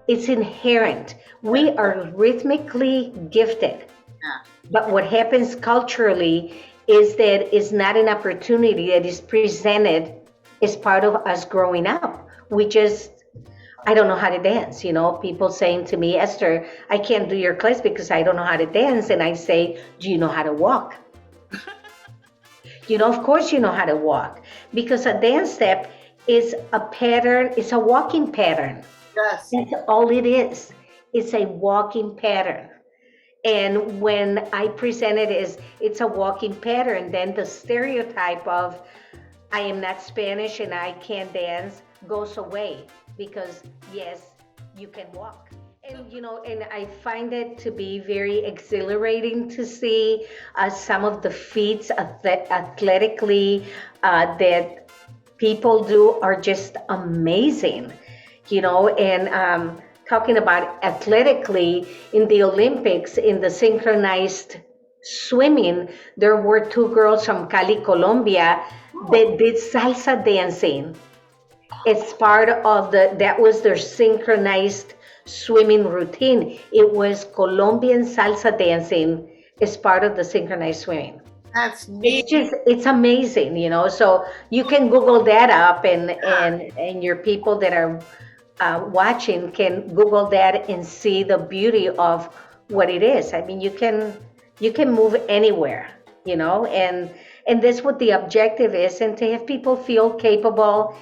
it's inherent. We are rhythmically gifted. Yeah. But what happens culturally is that it's not an opportunity that is presented as part of us growing up. We just, I don't know how to dance. People saying to me, Esther, I can't do your class because I don't know how to dance. And I say, do you know how to walk? Of course you know how to walk, because a dance step is a pattern, it's a walking pattern. Yes. That's all it is. It's a walking pattern. And when I present it as it's a walking pattern, then the stereotype of I am not Spanish and I can't dance goes away, because yes, you can walk. And I find it to be very exhilarating to see some of the feats athletically that people do are just amazing. And talking about athletically, in the Olympics, in the synchronized swimming, there were two girls from Cali, Colombia, that did salsa dancing. It's part of that was their synchronized swimming routine. It was Colombian salsa dancing as part of the synchronized swimming. That's neat. It's amazing. So you can Google that up, and your people that are watching can Google that and see the beauty of what it is. I mean, you can move anywhere, and that's what the objective is, and to have people feel capable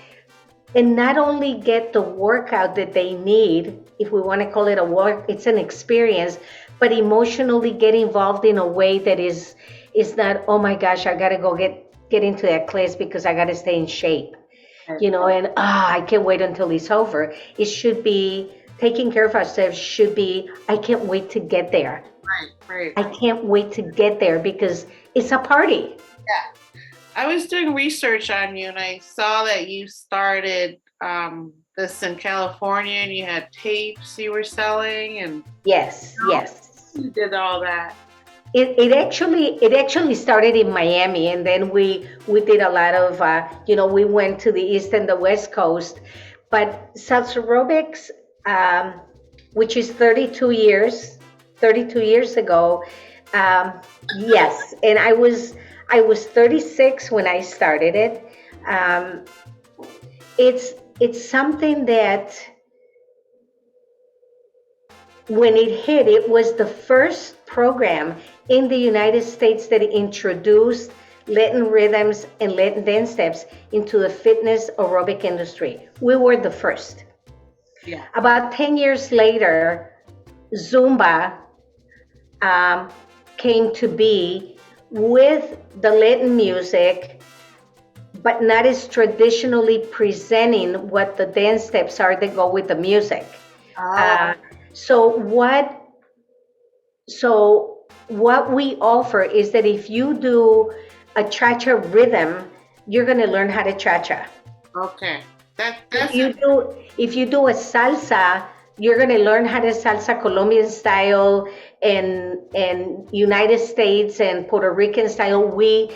and not only get the workout that they need, if we want to call it a work, it's an experience, but emotionally get involved in a way that is not, oh my gosh, I gotta go get into that class because I gotta stay in shape. And I can't wait until it's over. It should be taking care of ourselves, should be, I can't wait to get there. Right. I can't wait to get there because it's a party. Yeah. I was doing research on you and I saw that you started this in California and you had tapes you were selling and Yes. you did all that. It actually started in Miami, and then we did a lot of we went to the East and the West Coast, but salsarobics, which is 32 years ago, yes, and I was 36 when I started it. It's something that when it hit, it was the first program in the United States that introduced Latin rhythms and Latin dance steps into the fitness aerobic industry. We were the first. Yeah. About 10 years later, Zumba came to be with the Latin music, but not as traditionally presenting what the dance steps are that go with the music. So what we offer is that if you do a cha-cha rhythm, you're going to learn how to cha-cha. Okay. If you do a salsa, you're going to learn how to salsa Colombian style and United States and Puerto Rican style. We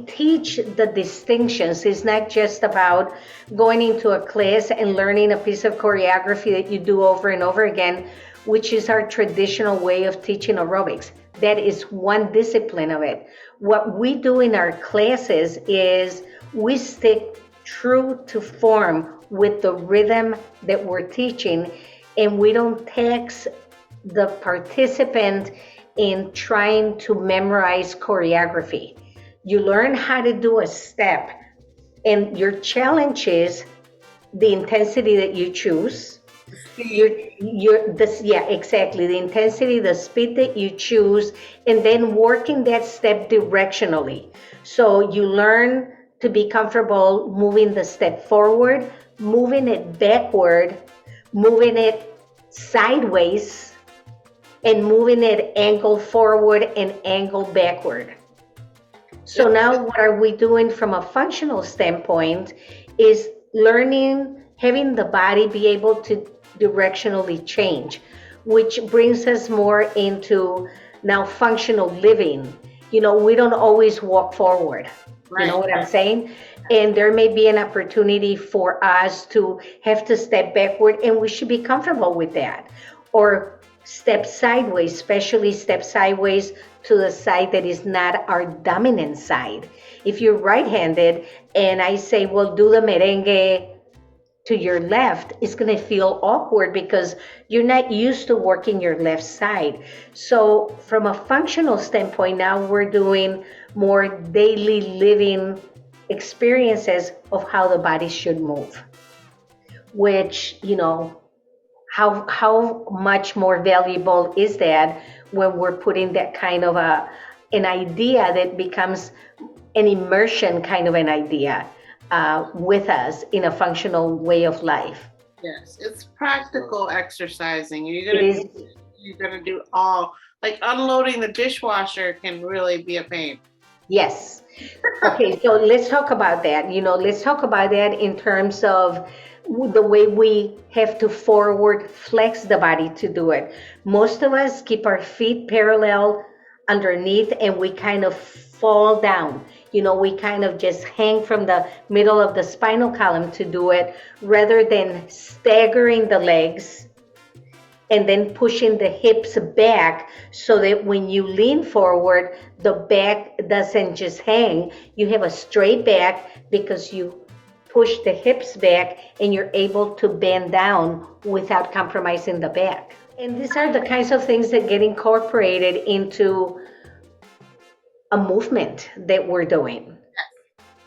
teach the distinctions. It's not just about going into a class and learning a piece of choreography that you do over and over again, which is our traditional way of teaching aerobics. That is one discipline of it. What we do in our classes is we stick true to form with the rhythm that we're teaching, and we don't tax the participant in trying to memorize choreography. You learn how to do a step, and your challenge is the intensity that you choose. Exactly, the intensity, the speed that you choose, and then working that step directionally. So you learn to be comfortable moving the step forward, moving it backward, moving it sideways, and moving it angle forward and angle backward. So now what are we doing from a functional standpoint is learning, having the body be able to directionally change, which brings us more into now functional living. We don't always walk forward. Right. You know what I'm saying? And there may be an opportunity for us to have to step backward, and we should be comfortable with that. Or step sideways, especially step sideways to the side that is not our dominant side. If you're right handed and I say, well, do the merengue to your left, it's going to feel awkward because you're not used to working your left side. So, from a functional standpoint, now we're doing more daily living experiences of how the body should move, which, how much more valuable is that when we're putting that kind of an idea that becomes an immersion kind of an idea with us in a functional way of life. Yes, it's practical exercising. It is, You're gonna do all, like unloading the dishwasher can really be a pain. yes. Okay, so let's talk about that. Let's talk about that in terms of the way we have to forward flex the body to do it. Most of us keep our feet parallel underneath and we kind of fall down. We kind of just hang from the middle of the spinal column to do it rather than staggering the legs and then pushing the hips back so that when you lean forward, the back doesn't just hang. You have a straight back because you push the hips back and you're able to bend down without compromising the back. And these are the kinds of things that get incorporated into a movement that we're doing.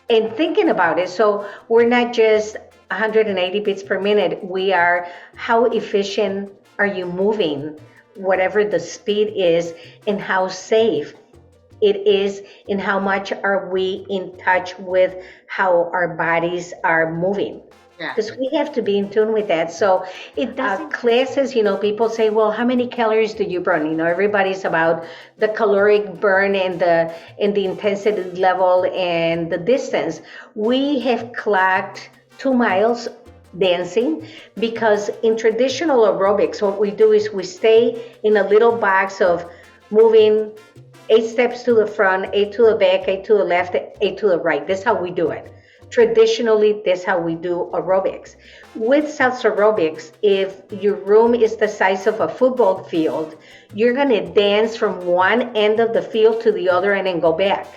And thinking about it, so we're not just 180 beats per minute, we are how efficient are you moving, whatever the speed is, and how safe it is, and how much are we in touch with how our bodies are moving. Because we have to be in tune with that. So it doesn't classes, people say, well, how many calories do you burn? Everybody's about the caloric burn and the intensity level and the distance. We have clocked 2 miles dancing because in traditional aerobics, what we do is we stay in a little box of moving 8 steps to the front, 8 to the back, 8 to the left, 8 to the right. That's how we do it. Traditionally, that's how we do aerobics. With salsarobics, if your room is the size of a football field, you're going to dance from one end of the field to the other and then go back.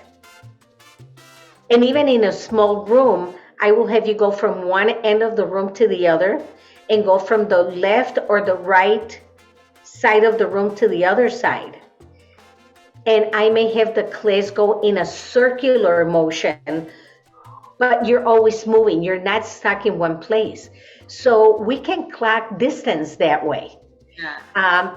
And even in a small room, I will have you go from one end of the room to the other and go from the left or the right side of the room to the other side. And I may have the class go in a circular motion, but you're always moving. You're not stuck in one place. So we can clock distance that way.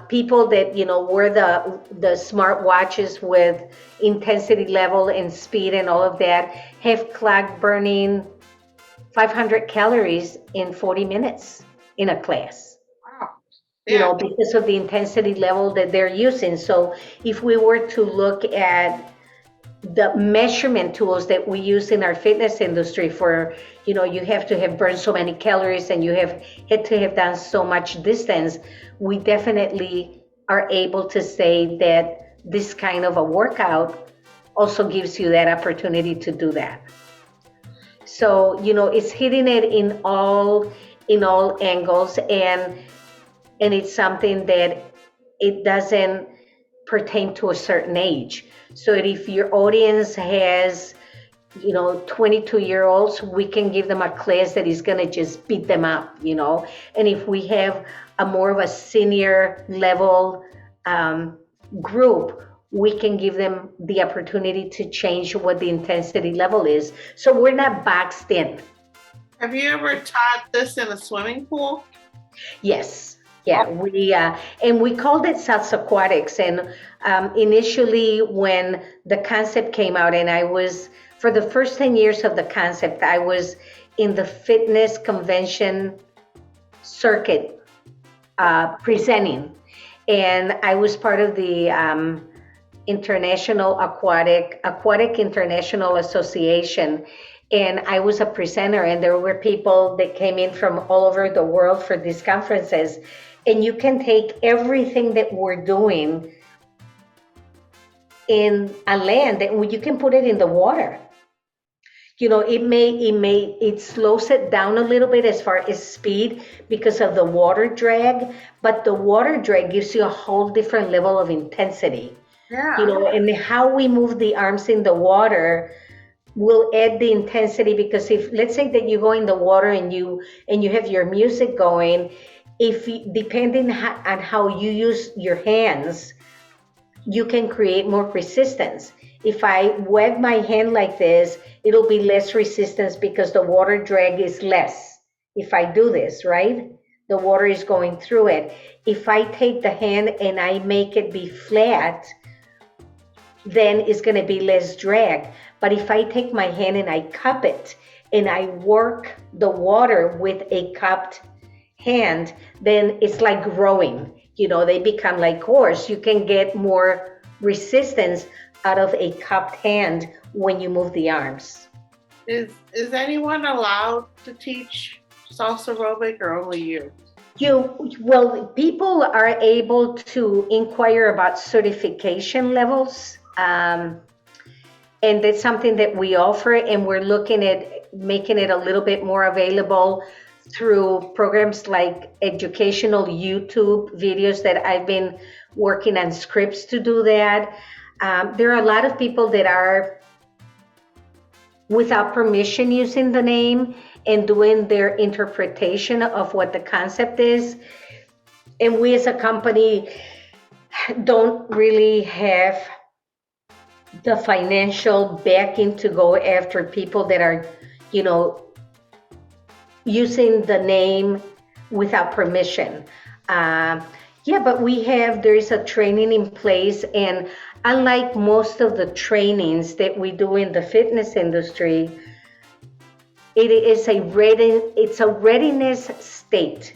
People that, wear the smart watches with intensity level and speed and all of that have clocked burning 500 calories in 40 minutes in a class. Wow. Because of the intensity level that they're using. So if we were to look at the measurement tools that we use in our fitness industry for, you have to have burned so many calories and you have had to have done so much distance, we definitely are able to say that this kind of a workout also gives you that opportunity to do that. So, it's hitting it in all angles, and it's something that it doesn't pertain to a certain age. So if your audience has, 22-year-olds, we can give them a class that is going to just beat them up, And if we have a more of a senior level group, we can give them the opportunity to change what the intensity level is. So we're not boxed in. Have you ever taught this in a swimming pool? Yes. Yeah, we called it salsa aquatics. And initially, when the concept came out, and I was, for the first 10 years of the concept, I was in the fitness convention circuit presenting. And I was part of the International Aquatic International Association. And I was a presenter, and there were people that came in from all over the world for these conferences. And you can take everything that we're doing in a land and you can put it in the water. it slows it down a little bit as far as speed because of the water drag, but the water drag gives you a whole different level of intensity. Yeah. And how we move the arms in the water will add the intensity, because if, let's say that you go in the water and you have your music going, depending on how you use your hands, you can create more resistance. If I wag my hand like this, it'll be less resistance because the water drag is less. If I do this, right? The water is going through it. If I take the hand and I make it be flat, then it's going to be less drag. But if I take my hand and I cup it and I work the water with a cupped hand, then it's like growing. They become like horse. You can get more resistance out of a cupped hand when you move the arms. Is anyone allowed to teach salsa aerobic or only you? Well, people are able to inquire about certification levels. And that's something that we offer, and we're looking at making it a little bit more available through programs like educational YouTube videos that I've been working on scripts to do that. There are a lot of people that are without permission using the name and doing their interpretation of what the concept is. And we as a company don't really have the financial backing to go after people that are, using the name without permission. But there is a training in place, and unlike most of the trainings that we do in the fitness industry, it's a readiness state.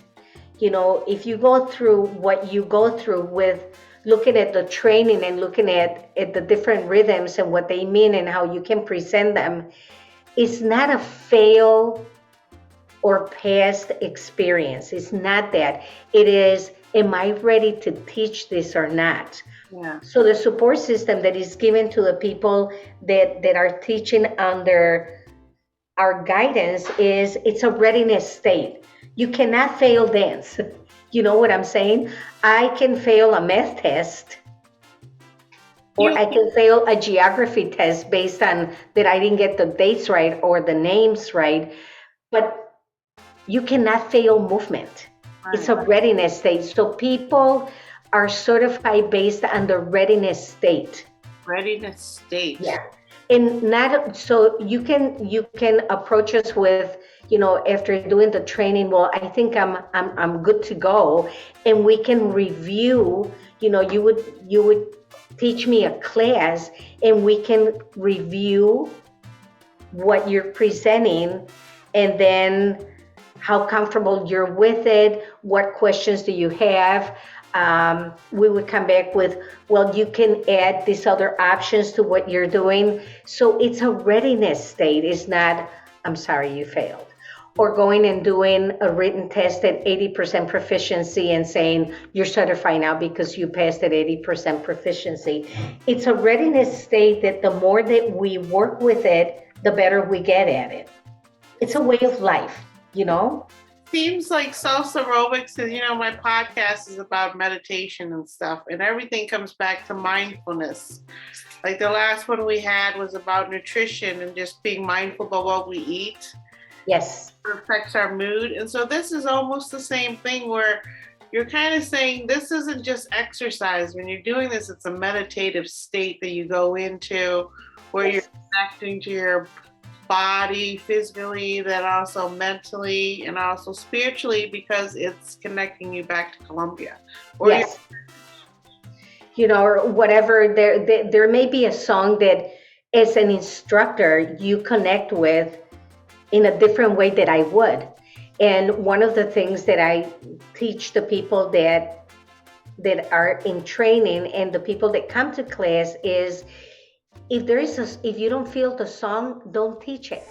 If you go through what you go through with looking at the training and looking at the different rhythms and what they mean and how you can present them, it's not a fail or past experience. It's not that. It is, am I ready to teach this or not? Yeah. So the support system that is given to the people that are teaching under our guidance it's a readiness state. You cannot fail dance. You know what I'm saying? I can fail a math test, or I can fail a geography test based on that I didn't get the dates right or the names right, but you cannot fail movement. Right. It's a readiness state. So people are certified based on the readiness state. Readiness state. Yeah. And not so you can approach us with, after doing the training, well, I think I'm good to go, and we can review. You would teach me a class, and we can review what you're presenting, and then how comfortable you're with it. What questions do you have? We would come back with, well, you can add these other options to what you're doing. So it's a readiness state. It's not, I'm sorry, you failed. Or going and doing a written test at 80% proficiency and saying you're certified now because you passed at 80% proficiency. It's a readiness state that the more that we work with it, the better we get at it. It's a way of life, Seems like salsa aerobics, because my podcast is about meditation and stuff, and everything comes back to mindfulness. Like the last one we had was about nutrition and just being mindful about what we eat. Yes. It affects our mood. And so this is almost the same thing, where you're kind of saying this isn't just exercise. When you're doing this, it's a meditative state that you go into where You're connecting to your body physically, then also mentally and also spiritually, because it's connecting you back to Colombia. Yes. Or whatever. There may be a song that as an instructor you connect with in a different way that I would. And one of the things that I teach the people that are in training and the people that come to class is, if you don't feel the song, don't teach it.